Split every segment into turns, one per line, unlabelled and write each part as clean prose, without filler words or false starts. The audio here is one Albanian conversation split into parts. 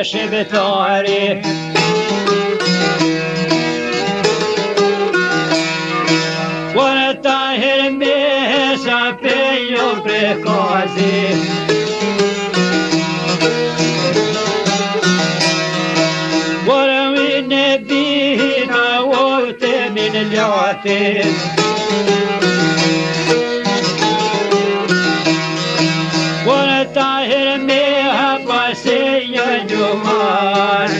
shqiptari. Por ta hermesa pe jo prekazi. Por vine bina ote min ljatit. Por ta hermeha paseja gjumar.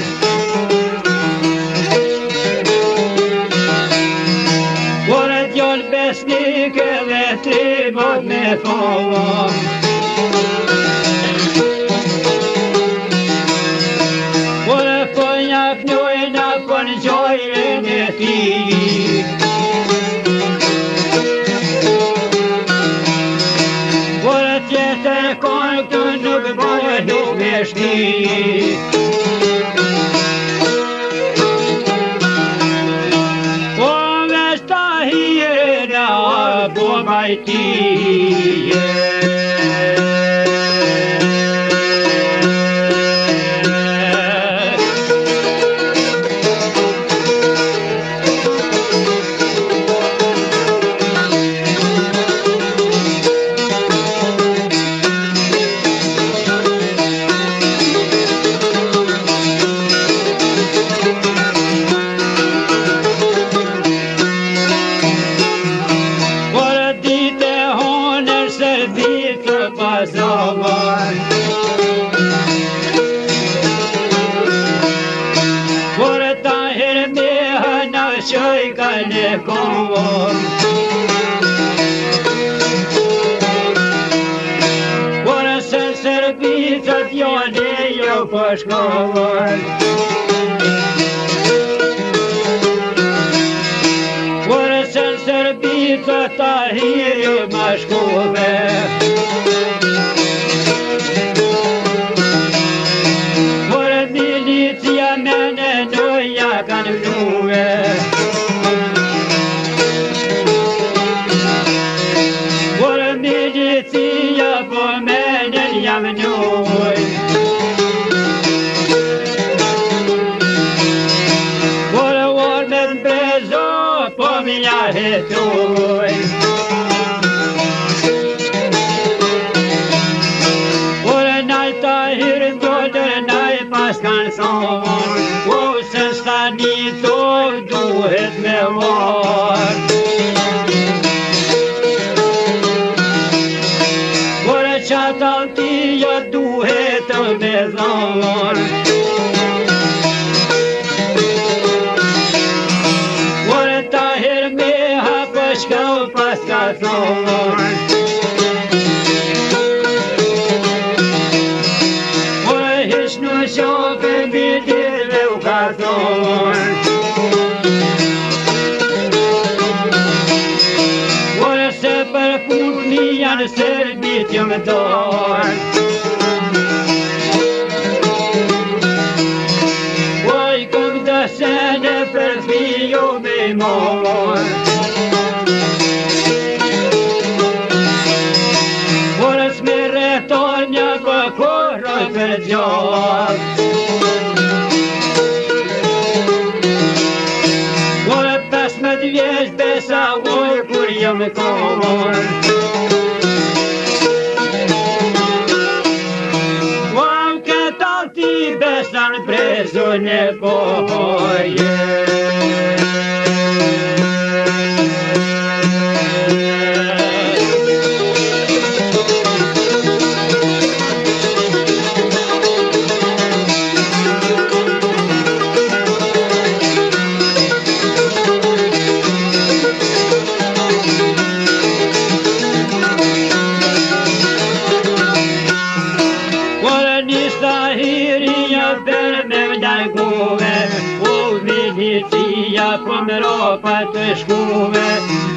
Besnike dhe tribot me thonë. Por po nja knujna për gjojën e ti. Por tjetër konë këtu nuk bëjdu me shti. Por ta hermeha na shojkan e kohën. Por se servicat janë jo po shkollën. Por se servicat ta hirju ma shkove. Kan vlue. Por milicia po menen jam nuj. Por ormen brezo po minja hetuj. Por najta hirën godër naj pas kan thonë. Një to duhet me var. Por qatë altia duhet me dhar. Por ta hermeha për shkau pas ka thonë. Por hish në shofe bidile u ka thonë. Janë serbit jë më dorë. Oj, këm të sene për fijo me morë. Por s'me retor një pëkorë për gjallë. Por 15 vjeç besa oj kur jë më korë. Besan preso ne kohë. Po më ropa të shkuve,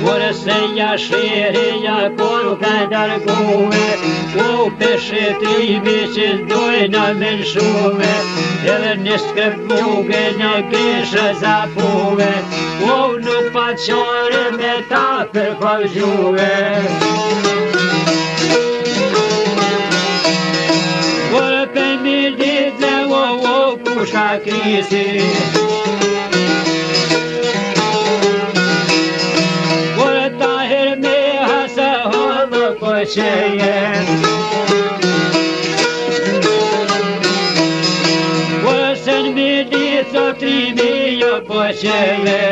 por se ja shërja por ka darguve. O peshetrimi që dojna me lëshuve, edhe në skërpuve në kishë zapuve. O nuk pa qare me ta për pavgjuve. Por për mi ditë o pushka krisi. Kur ta herme hasa hodhë po qeje, kur se në midis o trimi jo po qeje,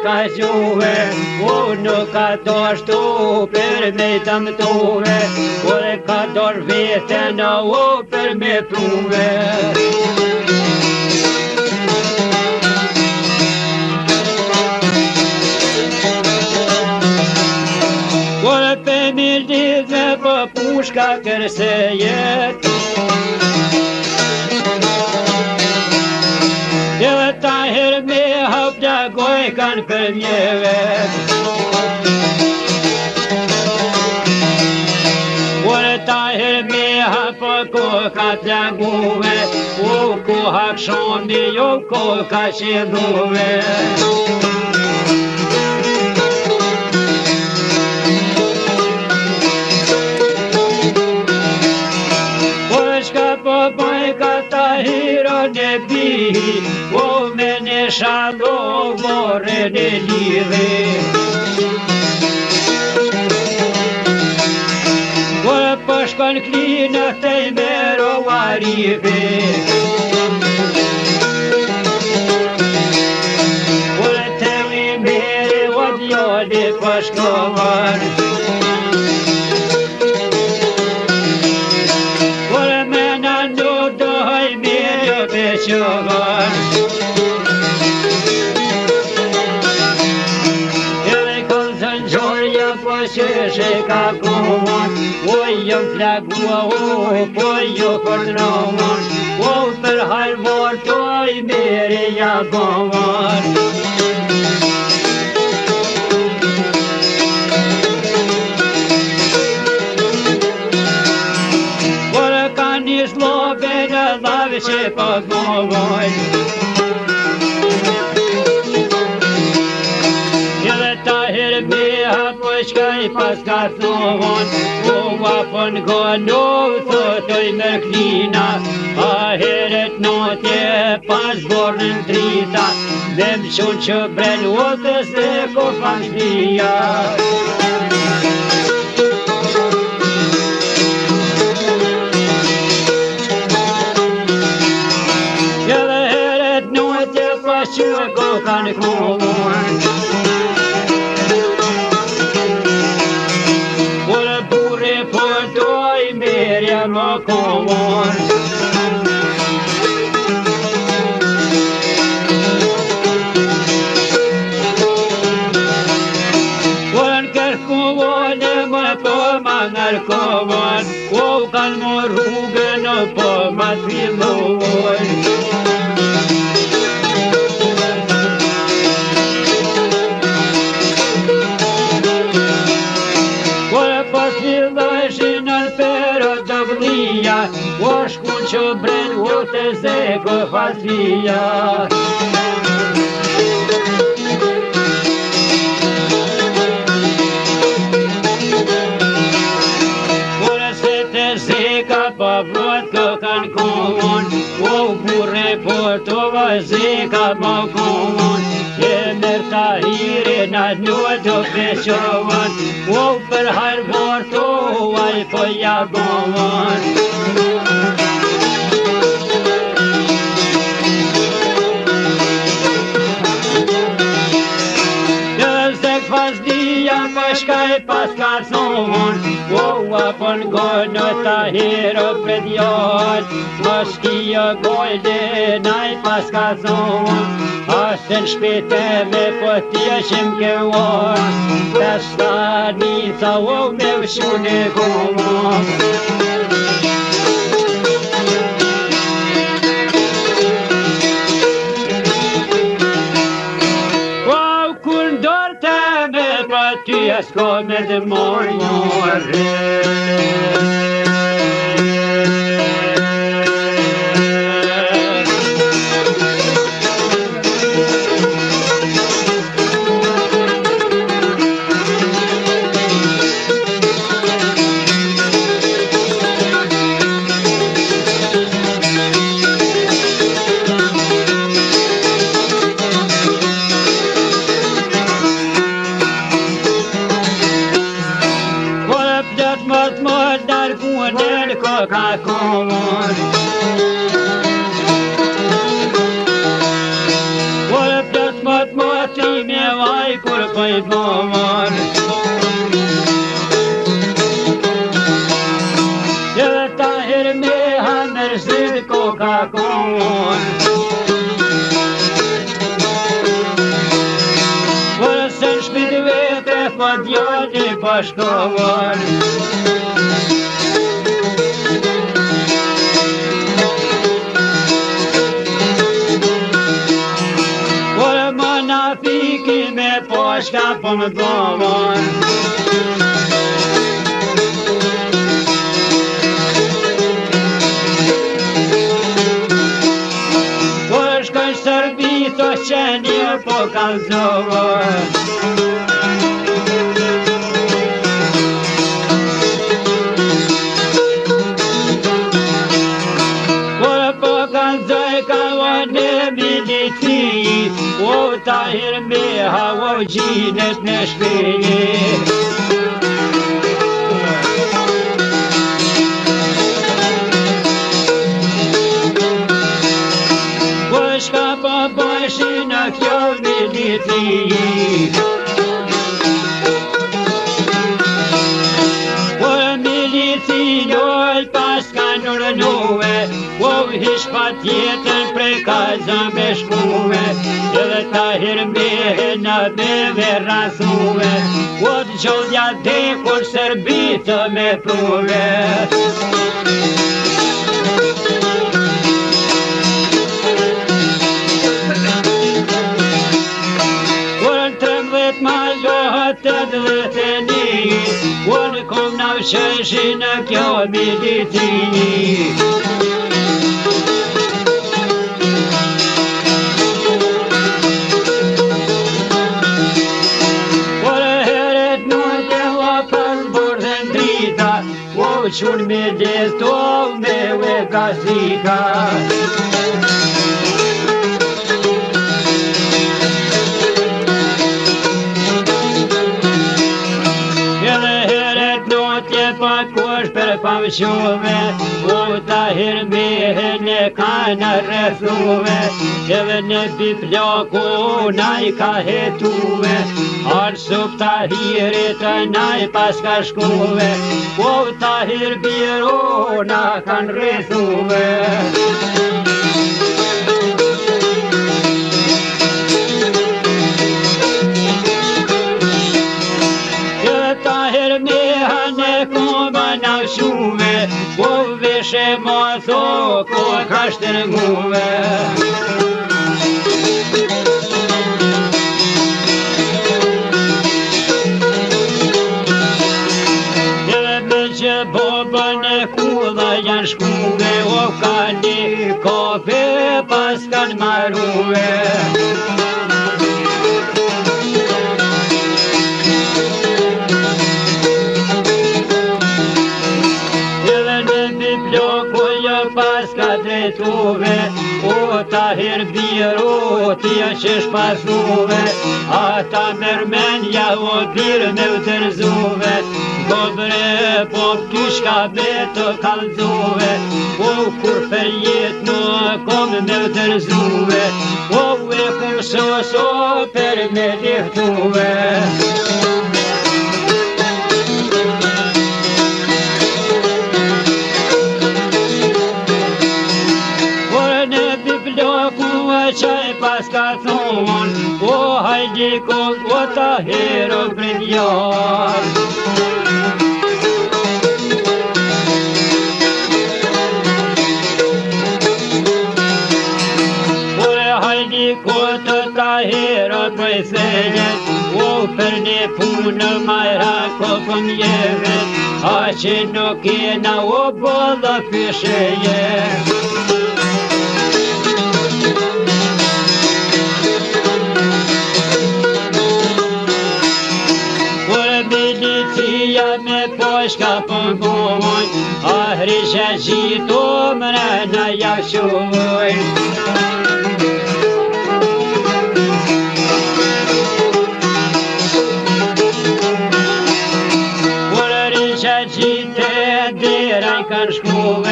ka gjuhe, nuk ka doshtu për me të mëtuve, kur ka dorë vetën për me pruve. Kur për me lidhe për pushka kërsejet, edhe ta herë me hap të goj kanë për mjeve. Kur ta herë me hap ko ka të guve, ku hak shoni jo ko ka qeduve. Ka ta hiro në bihi, me në shado vore në lidhe. Kur pëshkon klinë të i mero arive, kur të i mere o djole pëshkovar, edhe këllë të njërja po që ka kohon, jëm flagua po jo përdrohon, për halvor të i mere ja gohon. Kur ka një slobe në dhave që përdrohon, shka i pas ka thohon, apën gono thotoj me klina, a heret notje pas borën drita, dhe më shumë që bren otës dhe ko familja. Edhe heret notje pas që ko kanë kohon, më kohon. Kur në kërkovon e më po ma nërkovon, kanë më rrugën po ma t'fillon. O shkun që bren o të zekë faslia. Kur se të zeka pa vrot kë kanë kohon, o burre po të vazeka ma kohon, e mërë ta hire në një të peshovan, o për halvor të uaj po jagovan. Shka e pas ka thohon, apën gono ta hero për djall, shkia gojde na i pas ka thohon, asë në shpete me po t'jeshim ke uar, të stanica me vëshune kohon. Ty s'ko me të morë, ka komon. Kur plot moti me vaj kur pëj bomon. Edhe Tahir me hamër zid ko ka komon. Kur se në shpit vete po djali po shkovon. Fiki me poshka po më bomon. Kur shkoj Serbi to qenje po kalzovon. Kur po kalzoj ka vone milici, o Tahir me havo gjinët në shpije. Po shka po bëshi në kjo milici. Po milici loj pas ka nërënuve, po hish pa tjetën prej kaza me shkuve. Edhe Tahir me në beve rasuve, o të gjodja dhe kur Serbitë me pruve. Kur në 13 majohet 81, unë kom në vëshëshi në kjo militini. Qun me destov me ve gazika. Edhe heret notje pa kosh për pamshuve, o Tahir me në kanë rrethuve. Edhe në biblioku naj ka hetuve, arsup Tahirit naj pas ka shkuve. O Tahir biro na kanë rrethuve. Tahir me hane koma na shume, po veshe motho ko ka shtërnguve. Edhe me që bobën e kulla janë shkuve, o ka një kope pas kanë maruve. Pas ka drejtuve, o Tahir biro tja që shpasuve, ata mërmenja o birë me utërzuve, gobre po kyshka me të kalzuve, o kur për jet në kom me utërzuve, o e kur soso për me lihtuve. Qaj pas ka thonë, o hajdi kod, o Tahir o brindjar. Ore hajdi kod të Tahir o brejsenjet, o për një punë majra kopën jeve, a që nuk jena o bolla pysheje. Me poshka pëmboj, ahri që gjito mre në javshoj. Kur ri që gjite diraj kanë shkuve,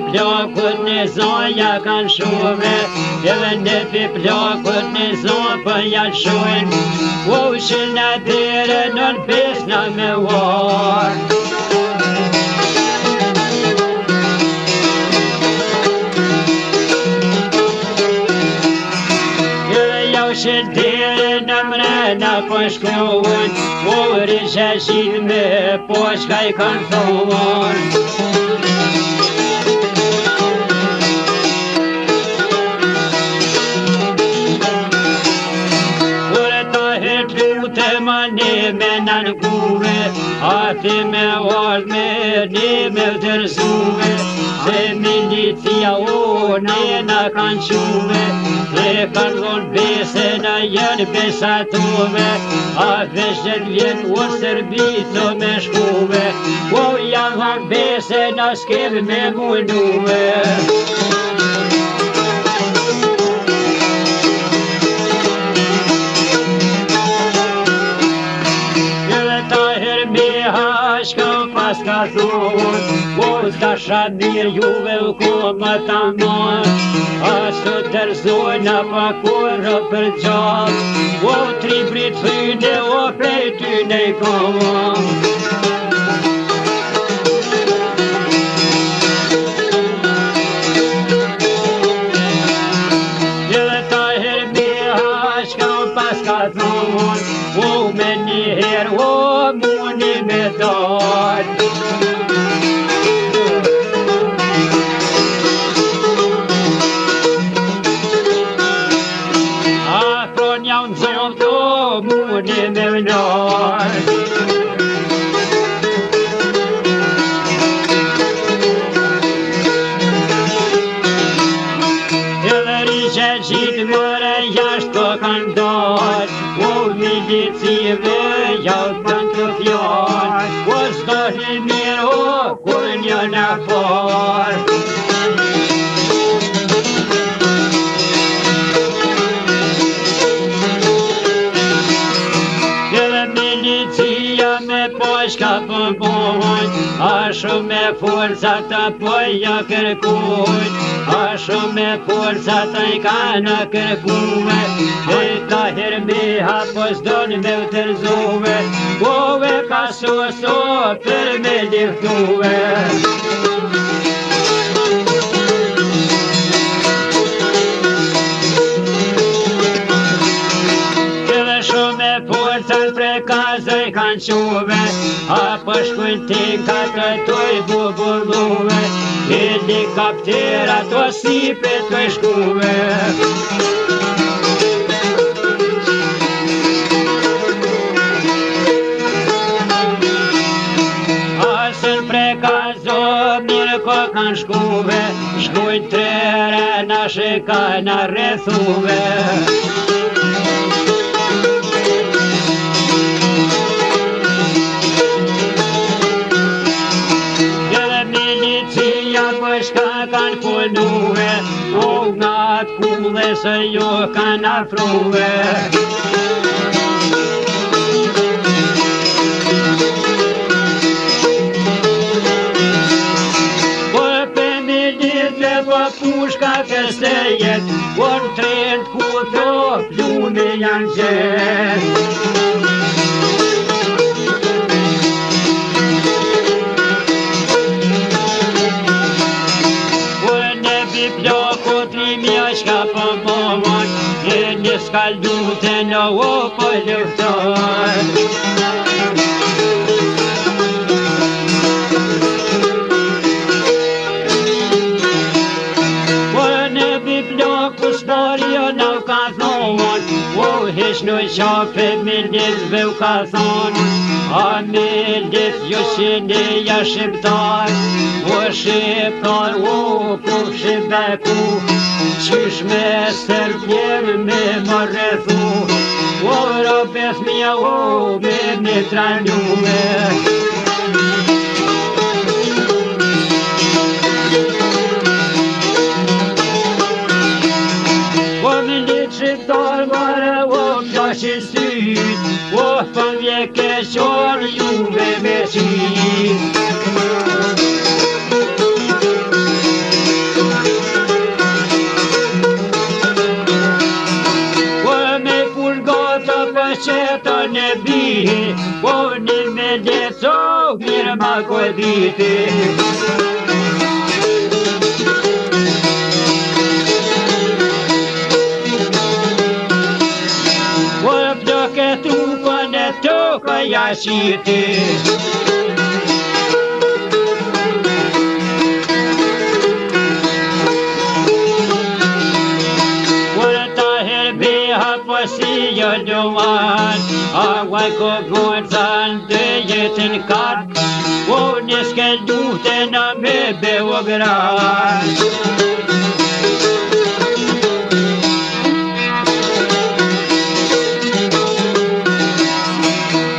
plakut një zonja kanë shume, edhe në pi plakut një zonë për janë shumë, u që në dire në besna me varë. Që dire në mrena po shkruun, uri që shqit me po shkaj kanë thonë. Ure ta hertu të ma një me në kuve, ati me vazh me një me tërzuve, se milicia o një në kanë quve, dhe kanë dhonë bese në janë besatove, a veshtet vjetë o sërbito me shkuve, o janë dhonë bese në skeve me munduve. Shkëm pas ka thonë, o s'dasha mirë juve u koma ta monë, a së tërzojnë a pa kurë për gjallë, o tri brit thyne o prej tyne i koma. Edhe ta hermeha shkëm pas ka thonë, o me njëherë o muni me dalë. Afron janë zonë të muni me vnalë. Edhe rishe qitë mëre jashtë të kanë dalë, o milicive javë kanë të fjallë, o s'dohi mirë o kur një në falë. Edhe milicia me poshka pëmbojnë, a shumë me forca të poja kërkujnë, a shumë me forca të i ka në kërkuve, e ta hermeha po s'doni me u tërzuve, ove ka soso për me liftuve. Edhe shumë me forca prekazë i kanë quve, a po shkujnë tinka të toj bubulluve, helikoptera të sipet të shkuve. Asën prekazo mirë ko kanë shkuve, shkujnë trere në shikaj në rrethuve. Shka kanë punuve, o nga t'kulle se jo kanë afruve. Po për militre po pushka këstejet, o në trend ku të plume janë gjetë. Plakot i mja shka pëmbovon, e një skaldute në o po lufton. Po në bi plaku s'parjo në ka thonë, o hesh në qafe me lezve u ka thonë, a me lez jo që ne ja shqiptar, o shqiptar o ku shqipeku, qysh me sërbjem me më rrethu, o robes mja o me një tranjume. O me një qiptar vare o pjashin syt, o për vjeke qërë juve me qit. bihi, po një me leco, mirë ma koditi. Po plëke trupën e tokë jashiti. Si jo duan, avaj ko gojcan dhe jetin kat, po niske dute në me Beograd.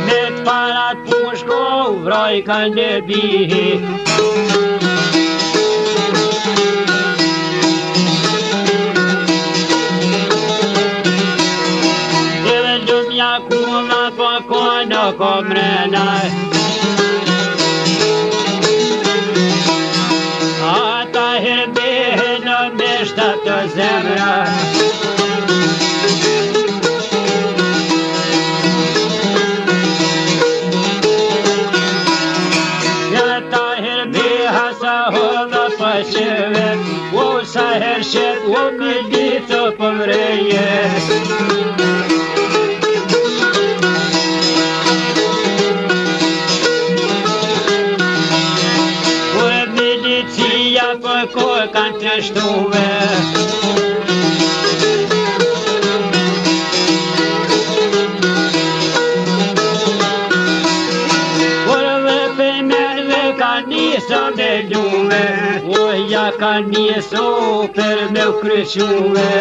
Me t'parat pushko vroj kanë në bihi, në komrena. Ata herbehe në meshtat të zemra. Ata herbeha sa hodha pasheve, o sa hershet, o me ditë pëmreje. Për kohë kanë të shtuve. Por dhe për menve kanë njëso me lume, o ja kanë njëso për me u kryquve.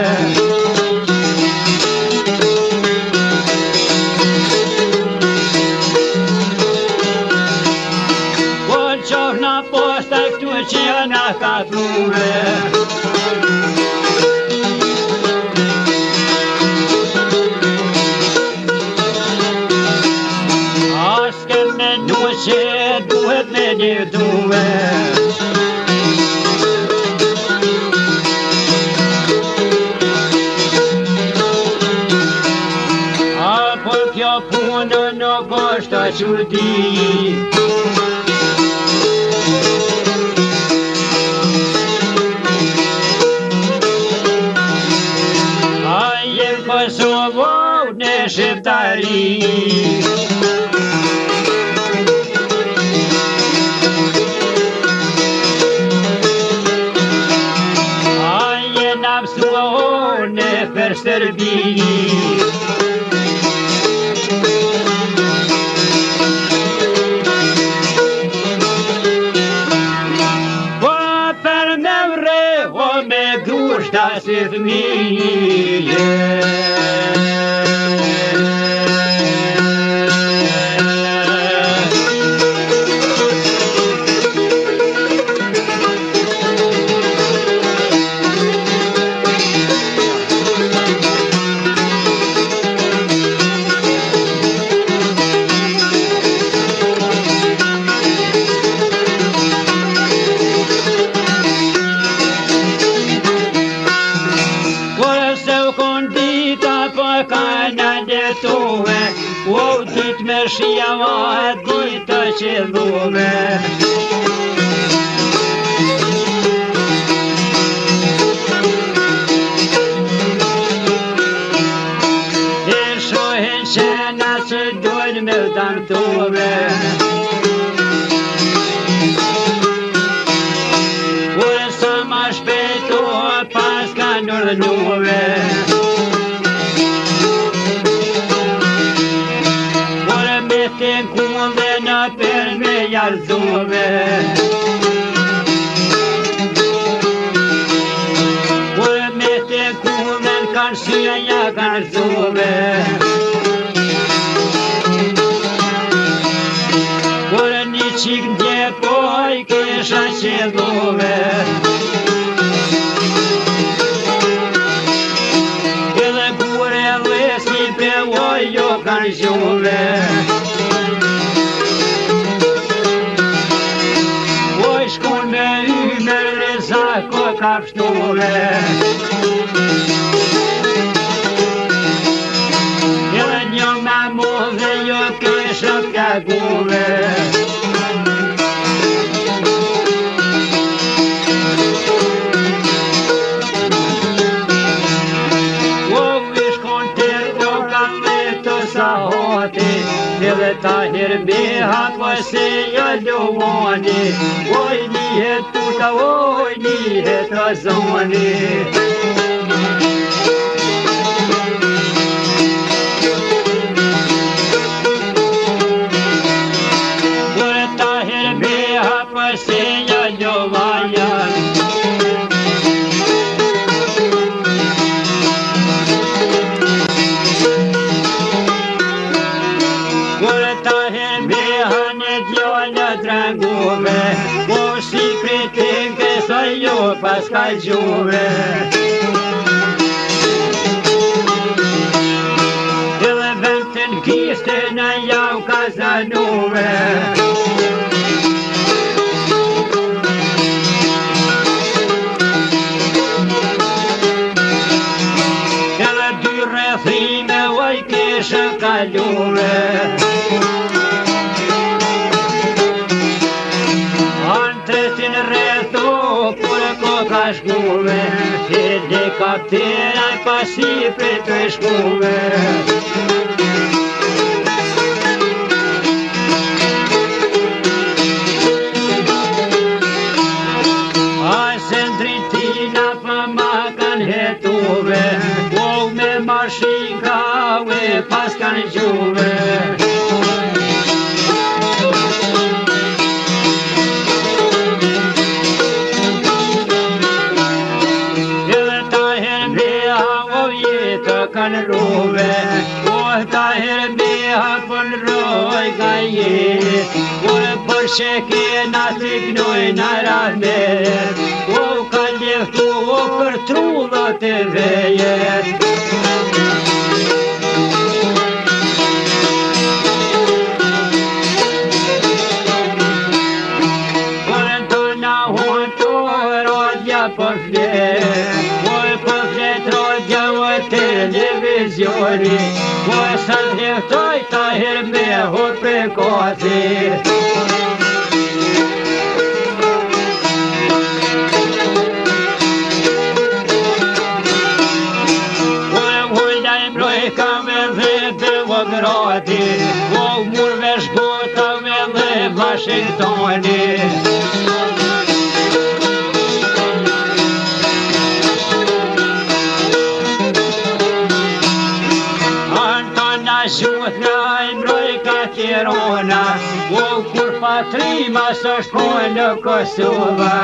Qohna posta këtu që na ka truve. Aske me duhe që duhet me një duhe. Apo kjo punë nuk është qudi. Kosovo në shqiptari. A jena mësuo në për Serbi. Po për me vrevo me gushta si fëmije. O dit me shijama dita që dhume. E shohen qena që dojnë me damtove. Ure sa ma shpeto pas ka nërnuve. Kunde në për me jarëzove. Por me të kunde në kanë shia ja garëzove. Por një qik ndje poj kesha qedhove. Edhe kure dhe si pe oj jo kanë zhove. Shkon me ymer reza ko kapshtove. Edhe një me mu dhe jo herbeha po se jo luvoni, oj lihet tuta, oj lihet razoni. Po si pritin kësa jo pas ka gjuve. Edhe ventën kiste në jau ka zanuve. Edhe dy rrethime oj kishe kaluve. Ka shkuve, helikoptera pasi për të shkuve. Ase në dritina për ma kanë hetuve, o me mashikave pas kanë gjuve. Kanë rove, o ta herbeha për roj ka jet, o për sheke na të gnoj në rahmet, o ka leftu o për trullat e vejet. Kërën të na hoto rodja për flet, o për flet rodja o televizioni, po sa dhjeftoj ta herbehu për koti. Po e vujda i mbrojka me dhe Beogradi, po murve shgotave dhe Washingtoni. Gjuhët nga i mbrojka Tirana, o kur patrima së shkojnë në Kosova.